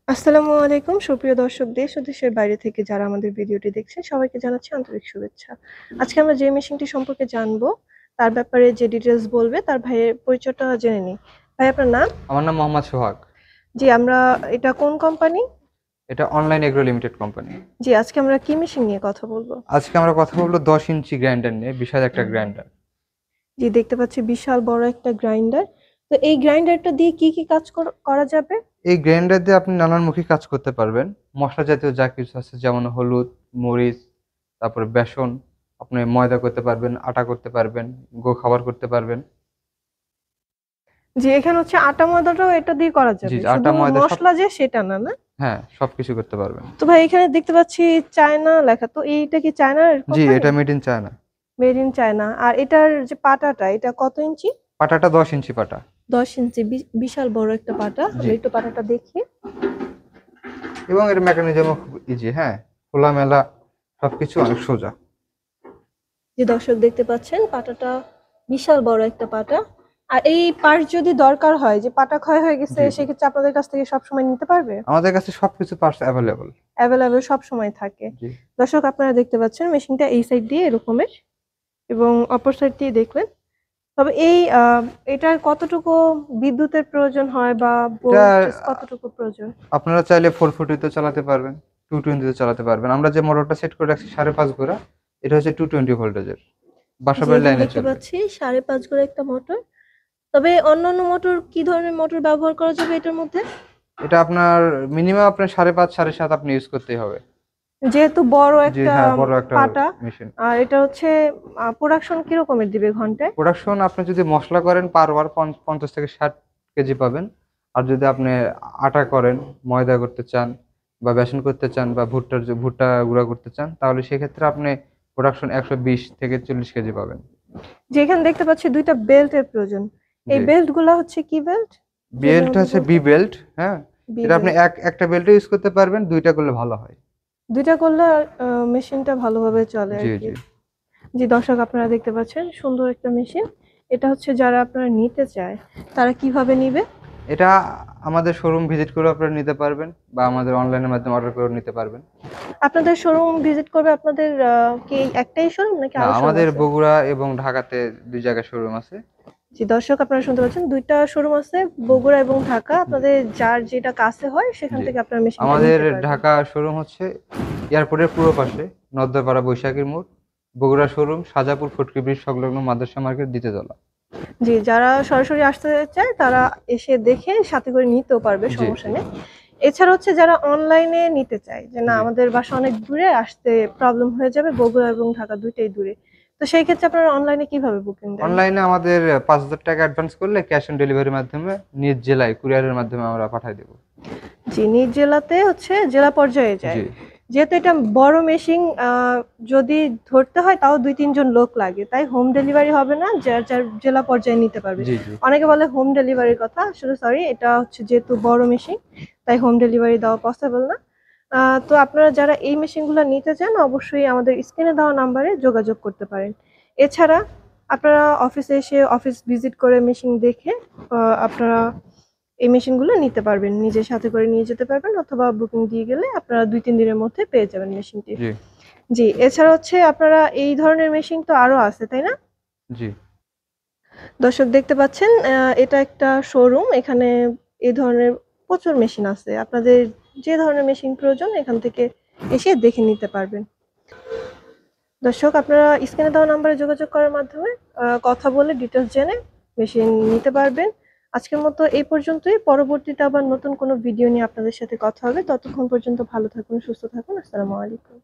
আসসালামু আলাইকুম সুপ্রিয় দর্শক দেশ ও দেশের বাইরে থেকে যারা আমাদের ভিডিওটি দেখছেন সবাইকে জানাচ্ছি আন্তরিক শুভেচ্ছা। আজকে আমরা যে মেশিনটি সম্পর্কে জানবো তার ব্যাপারে যে ডিটেলস বলবে তার ভাইয়ের পরিচয়টা জেনে নিই। ভাই আপনার নাম? আমার নাম মোহাম্মদ সোহাগ। জি আমরা এটা কোন কোম্পানি? এটা অনলাইন এগ্রো লিমিটেড কোম্পানি। জি আজকে আমরা কি মেশিন নিয়ে কথা বলবো? আজকে আমরা কথা বলবো 10 ইঞ্চি গ্রাইন্ডার নিয়ে, বিশাল একটা গ্রাইন্ডার। জি দেখতে পাচ্ছি বিশাল বড় একটা গ্রাইন্ডার। তো এই গ্রাইন্ডারটা দিয়ে কি কাজ করা যাবে? এই গ্রাইন্ডার দিয়ে আপনি নানানমুখী কাজ করতে পারবেন। মশলা জাতীয় যা কিছু আছে, যেমন হলুদ, মরিচ, তারপরে বেসন, আপনি ময়দা করতে পারবেন, আটা করতে পারবেন, খাবার করতে পারবেন। জি এখানে হচ্ছে আটা ময়দাটাও এটা দিয়ে করা জি, যাবে, আটা শুধু ময়দা সব। মশলা যে সেটা না, না? হ্যাঁ, সবকিছু করতে পারবেন। তো ভাই এখানে দেখতে পাচ্ছি চায়না লেখা, তো এইটা কি চায়নার জি, কোম্পানি? এটা made in China. Made in China. আর এটার যে পাটাটা এটা কত ইঞ্চি? পাটাটা 10 ইঞ্চি পাটা। 10 ইঞ্চি, বিশাল বড় একটা পাটা। জি, আমরা একটু পাটাটা দেখি। এবং এর মেকানিজমও খুব ইজি। হ্যাঁ, খোলামেলা, সবকিছু অনেক সোজা। যে দর্শক দেখতে পাচ্ছেন পাটাটা বিশাল বড় একটা পাটা। আর এই পার্ট যদি দরকার হয়, যে পাটা ক্ষয় হয়ে গেছে, জি, সেক্ষেত্রে আপনাদের কাছ থেকে সবসময় নিতে পারবে? আমাদের কাছে সবকিছু পার্টস অ্যাভেলেবল। অ্যাভেলেবেল সব সময় থাকে। জি, দর্শক আপনারা দেখতে পাচ্ছেন মেশিনটা এই সাইড দিয়ে এরকমের, এবং অপর সাইড দিয়ে দেখলেন। তবে এই এটার কতটুকু বিদ্যুতের প্রয়োজন হয় বা এটা ভোল্টেজ কতটুকু প্রয়োজন? আপনারা চাইলে 440 তে চালাতে পারবেন, 220 তে চালাতে পারবেন। আমরা যে মোটরটা সেট করে রাখছি 5.5 ঘোড়া, এটা হচ্ছে 220 ভোল্টেজের, জি বাসাবাড়ির এখানে লাইনে দেখতে চলবে। পাচ্ছি 5.5 করে একটা মোটর। তবে অন্যান্য মোটর, কি ধরনের মোটর ব্যবহার করা যাবে এটার মধ্যে? এটা আপনার মিনিমাম আপনার 5.5 7.5 আপনি ইউজ করতেই হবে। যেহেতু বড় জি একটা হ্যাঁ, বড় একটা পাটা, মেশিন। আর এটা হচ্ছে প্রোডাকশন কি রকমের দিবে ঘন্টায়? প্রোডাকশন আপনি যদি মশলা করেন পার আওয়ার 50 থেকে 60 কেজি পাবেন। আর যদি আপনি আটা করেন, ময়দা করতে চান, বা বেসন করতে চান, বা ভুট্টা গুঁড়া করতে চান, তাহলে সেক্ষেত্রে আপনি প্রোডাকশন 120 থেকে 40 কেজি পাবেন। যে এখানে দেখতে পাচ্ছি দুইটা বেল্টের প্রয়োজন। এই জি, বেল্ট গুলা হচ্ছে কি বেল্ট? যদি বেল্ট আমাদের হচ্ছে বি বলতেন। বেল্ট। হ্যাঁ, বি এটা আপনি বেল্ট। একটা বেল্টে ইউজ করতে পারবেন, দুইটা করলে ভালো হয়। দুইটা করলে মেশিনটা ভালোভাবে চলে আর জি, কি। জি। জি দর্শক আপনারা দেখতে পাচ্ছেন সুন্দর একটা মেশিন। এটা হচ্ছে যারা আপনারা নিতে চায় তারা কিভাবে নিবে? এটা আমাদের শোরুম ভিজিট করে আপনারা নিতে পারবেন, বা আমাদের অনলাইনের মাধ্যমে অর্ডার করে নিতে পারবেন। আপনাদের শোরুম ভিজিট করবে আপনাদের কি একটাই শোরুম নাকি না, আরো শোরুম আমাদের আছে? বগুড়া এবং ঢাকাতে 2 জায়গায় শোরুম আছে। জি দর্শক আপনারা শুনতে পাচ্ছেন দুইটা শোরুম আছে, বগুড়া এবং ঢাকা। জি, আপনাদের যার যেটা কাছে হয় সেখান জি। থেকে আপনারা মেশিনটা আমাদের নিতে পারবেন। ঢাকা শোরুম হচ্ছে এয়ারপোর্টের পূর্ব পাশে, নর্দপাড়া বৈশাখীর মোড়। বগুড়া শোরুম শাহজাপুর ফটকি ব্রিজ সংলগ্ন মাদ্রাসা মার্কেট, দ্বিতীয়তলা। জি যারা সরাসরি আসতে চায় তারা এসে দেখে সাথে করে নিতেও পারবে, জি, সমস্যা জি, নেই। এছাড়া হচ্ছে যারা অনলাইনে নিতে চায় যে না জি। আমাদের বাসা অনেক দূরে, আসতে প্রবলেম হয়ে যাবে, বগুড়া এবং ঢাকা দুইটাই দূরে, তো সেই ক্ষেত্রে আপনারা অনলাইনে কিভাবে বুকিং দেন? অনলাইনে আমাদের 5,000 টাকা অ্যাডভান্স করলে ক্যাশ অন ডেলিভারির মাধ্যমে নিজ জেলায় কুরিয়ারের মাধ্যমে আমরা পাঠিয়ে দেব। জি নিজ জেলাতে হচ্ছে জেলা পর্যায়ে জি, যায়। যেহেতু এটা বড় মেশিন, যদি ধরতে হয় তাও 2-3 জন লোক লাগে, তাই হোম ডেলিভারি হবে না, যার যার জেলা পর্যায়ে নিতে পারবে। জি, জি, অনেকে বলে হোম ডেলিভারির কথা, আসলে সরি, এটা হচ্ছে যেহেতু বড় মেশিন তাই হোম ডেলিভারি দেওয়া পসিবল না। তো আপনারা যারা এই মেশিনগুলো নিতে চান অবশ্যই আমাদের স্ক্রিনে দেওয়া নাম্বারে যোগাযোগ করতে পারেন। এছাড়া আপনারা অফিসে এসে অফিস ভিজিট করে মেশিন দেখে আপনারা এই মেশিনগুলো নিতে পারবেন, নিজের সাথে করে নিয়ে যেতে পারবেন, অথবা বুকিং দিয়ে গেলে আপনারা 2-3 দিনের মধ্যে পেয়ে যাবেন মেশিনটি। জি, জি এছাড়া হচ্ছে আপনারা এই ধরনের মেশিন তো আরো আছে তাই না? জি। দর্শক দেখতে পাচ্ছেন এটা একটা শোরুম, এখানে এই ধরনের প্রচুর মেশিন আছে, আপনাদের যে ধরনের মেশিন প্রয়োজন এখান থেকে এসে দেখে নিতে পারবেন। দর্শক আপনারা স্ক্রিনে দেওয়া নাম্বারে যোগাযোগ করার মাধ্যমে কথা বলে ডিটেলস জেনে মেশিন নিতে পারবেন। আজকের মতো এই পর্যন্তই, পরবর্তীতে আবার নতুন কোনো ভিডিও নিয়ে আপনাদের সাথে কথা হবে। ততক্ষণ পর্যন্ত ভালো থাকুন, সুস্থ থাকুন। আসসালামু আলাইকুম।